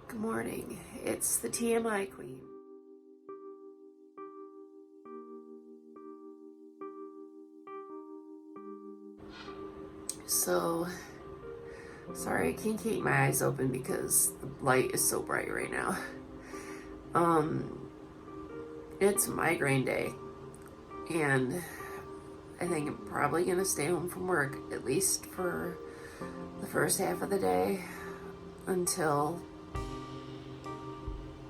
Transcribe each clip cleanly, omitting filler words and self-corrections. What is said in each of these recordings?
Good morning. It's the TMI Queen. So, sorry I can't keep my eyes open because the light is so bright right now. It's migraine day, and I think I'm probably gonna stay home from work, at least for the first half of the day, until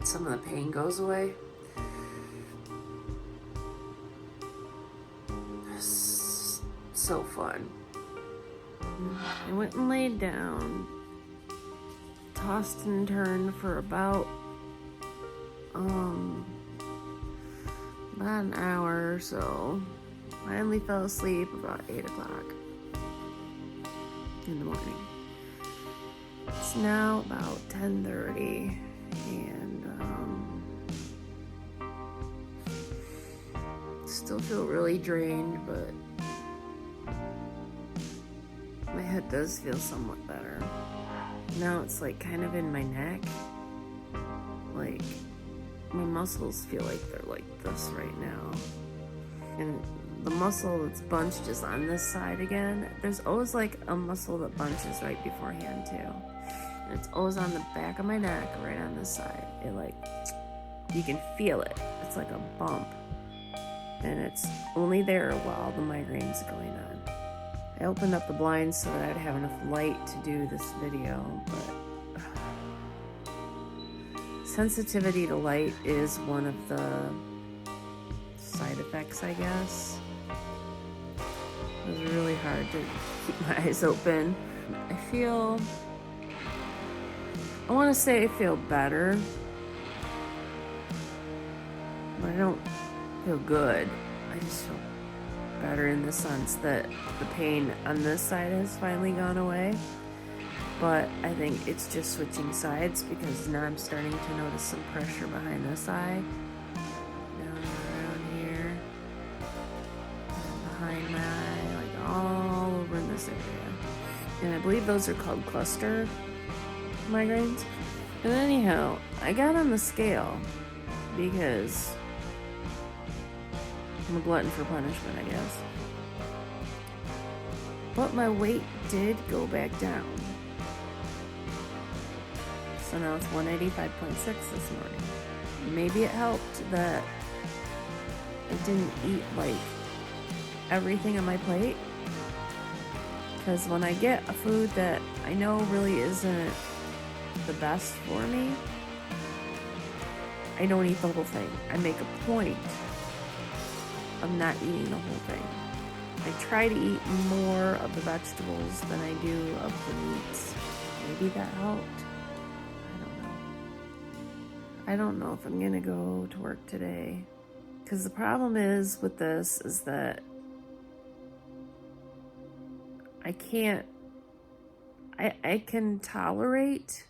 some of the pain goes away. So fun. I went and laid down, tossed and turned for about an hour or so. Finally fell asleep about 8 o'clock in the morning. It's now about 10:30, and still feel really drained, but my head does feel somewhat better. Now it's like kind of in my neck. Like my muscles feel like they're like this right now. And the muscle that's bunched is on this side again. There's always like a muscle that bunches right beforehand too. And it's always on the back of my neck, right on this side. It like, you can feel it. It's like a bump. And it's only there while the migraine's going on. I opened up the blinds so that I'd have enough light to do this video, but sensitivity to light is one of the side effects, I guess. It was really hard to keep my eyes open. I want to say I feel better, but I don't feel good. I just feel better in the sense that the pain on this side has finally gone away. But I think it's just switching sides because now I'm starting to notice some pressure behind this eye. Down around here. And behind my eye, like all over in this area. And I believe those are called cluster migraines. But anyhow, I got on the scale because I'm a glutton for punishment, I guess. But my weight did go back down. So now it's 185.6 this morning. Maybe it helped that I didn't eat like everything on my plate. Because when I get a food that I know really isn't the best for me, I don't eat the whole thing. I make a point of not eating the whole thing. I try to eat more of the vegetables than I do of the meats. Maybe that helped. I don't know if I'm gonna go to work today. Because the problem is with this is that I can tolerate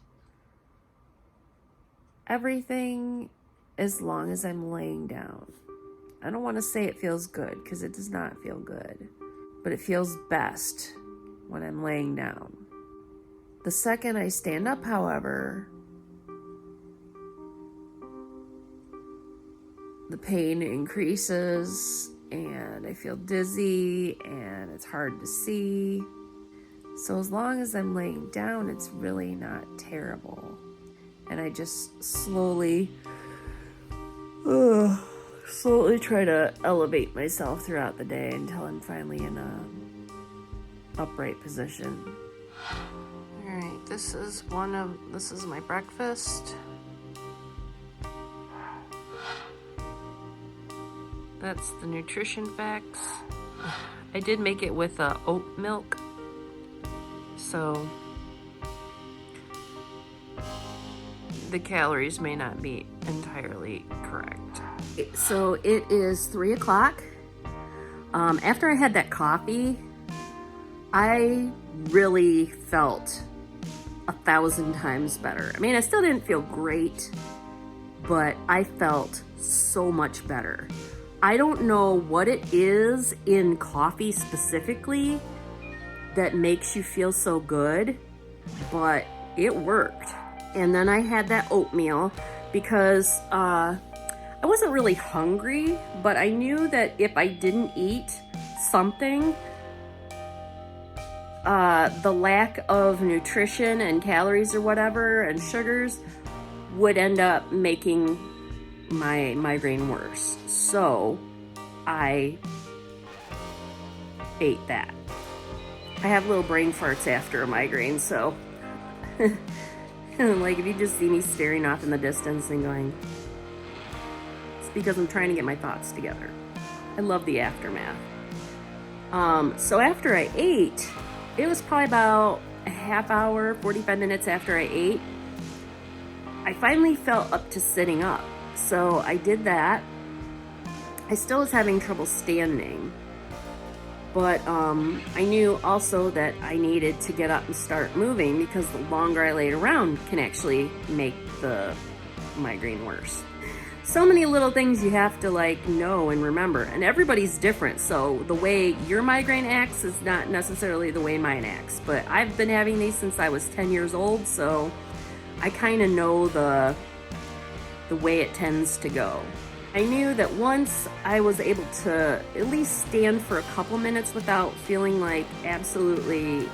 everything as long as I'm laying down. I don't want to say it feels good because it does not feel good, but it feels best when I'm laying down. The second I stand up, however, the pain increases and I feel dizzy and it's hard to see. So as long as I'm laying down, it's really not terrible. And I just slowly try to elevate myself throughout the day until I'm finally in a upright position. All right, this is my breakfast. That's the nutrition facts. I did make it with oat milk, so the calories may not be entirely correct. So it is 3 o'clock. After I had that coffee, I really felt 1,000 times better. I mean, I still didn't feel great, but I felt so much better. I don't know what it is in coffee specifically that makes you feel so good, but it worked. And then I had that oatmeal because I wasn't really hungry, but I knew that if I didn't eat something, the lack of nutrition and calories or whatever and sugars would end up making my migraine worse. So I ate that. I have little brain farts after a migraine, so like if you just see me staring off in the distance and going, it's because I'm trying to get my thoughts together. I love the aftermath. So after I ate, it was probably about a half hour, 45 minutes after I ate, I finally felt up to sitting up. So I did that. I still was having trouble standing, but I knew also that I needed to get up and start moving because the longer I laid around can actually make the migraine worse. So many little things you have to like know and remember, and everybody's different. So the way your migraine acts is not necessarily the way mine acts, but I've been having these since I was 10 years old, so I kind of know the way it tends to go. I knew that once I was able to at least stand for a couple minutes without feeling like absolutely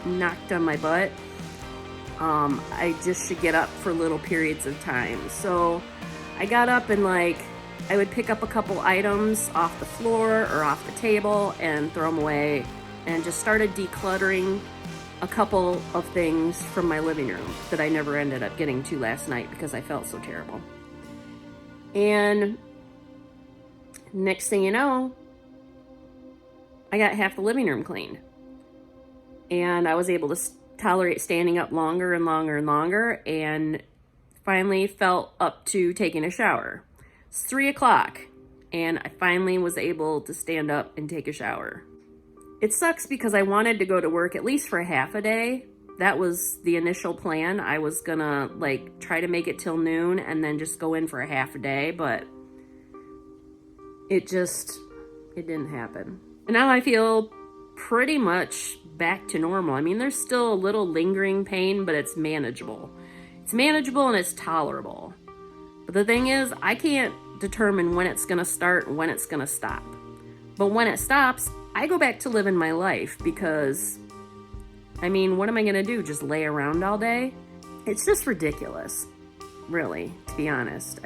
knocked on my butt, I just should get up for little periods of time. So I got up and like, I would pick up a couple items off the floor or off the table and throw them away, and just started decluttering a couple of things from my living room that I never ended up getting to last night because I felt so terrible. And next thing you know, I got half the living room cleaned. And I was able to tolerate standing up longer and longer and longer, and finally felt up to taking a shower. It's 3 o'clock, and I finally was able to stand up and take a shower. It sucks because I wanted to go to work at least for half a day. That was the initial plan. I was gonna like try to make it till noon and then just go in for a half a day, but it didn't happen. And now I feel pretty much back to normal. I mean, there's still a little lingering pain, but it's manageable. It's manageable and it's tolerable. But the thing is, I can't determine when it's gonna start and when it's gonna stop. But when it stops, I go back to living my life because, I mean, what am I gonna do? Just lay around all day? It's just ridiculous, really, to be honest.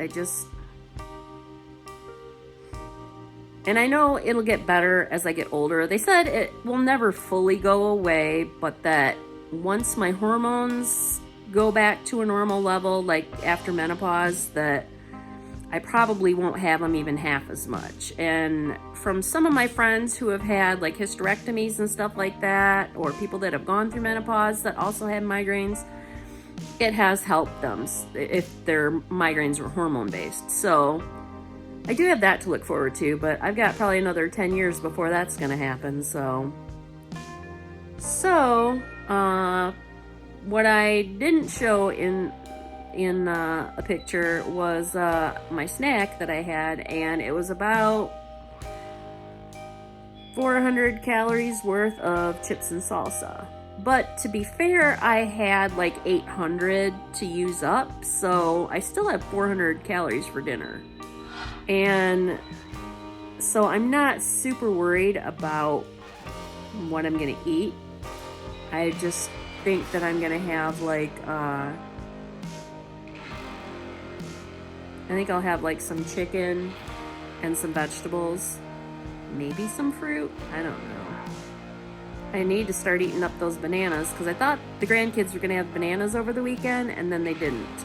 And I know it'll get better as I get older. They said it will never fully go away, but that once my hormones go back to a normal level, like after menopause, that I probably won't have them even half as much. And from some of my friends who have had like hysterectomies and stuff like that, or people that have gone through menopause that also have migraines, it has helped them if their migraines were hormone based. So I do have that to look forward to, but I've got probably another 10 years before that's gonna happen. So what I didn't show in a picture was my snack that I had, and it was about 400 calories worth of chips and salsa. But to be fair, I had like 800 to use up, so I still have 400 calories for dinner. And so I'm not super worried about what I'm gonna eat. I just think that I'm gonna have like I think I'll have like some chicken and some vegetables, maybe some fruit. I don't know. I need to start eating up those bananas because I thought the grandkids were gonna have bananas over the weekend, and then they didn't.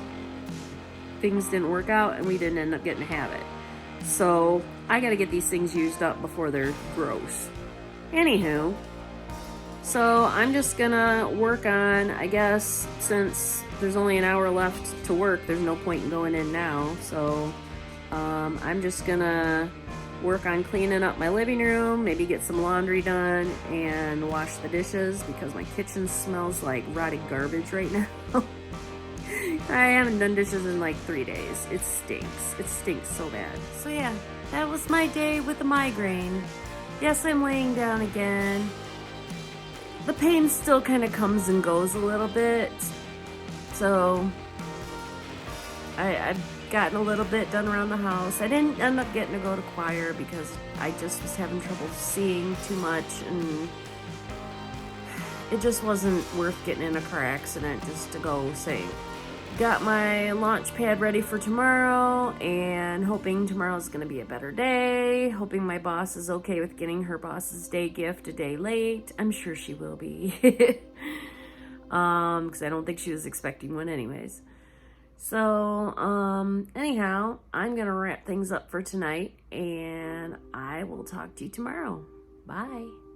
Things didn't work out and we didn't end up getting to have it. So I gotta get these things used up before they're gross. Anywho, so I'm just gonna work on, I guess, since there's only an hour left to work, there's no point in going in now. So I'm just gonna work on cleaning up my living room, maybe get some laundry done and wash the dishes because my kitchen smells like rotted garbage right now. I haven't done dishes in like 3 days. It stinks. It stinks so bad. So yeah, that was my day with the migraine. Yes, I'm laying down again. The pain still kind of comes and goes a little bit. So I've gotten a little bit done around the house. I didn't end up getting to go to choir because I just was having trouble seeing too much, and it just wasn't worth getting in a car accident just to go sing. Got my launch pad ready for tomorrow, and hoping tomorrow's gonna be a better day. Hoping my boss is okay with getting her boss's day gift a day late. I'm sure she will be. Because I don't think she was expecting one anyways. So, anyhow, I'm gonna wrap things up for tonight, and I will talk to you tomorrow. Bye.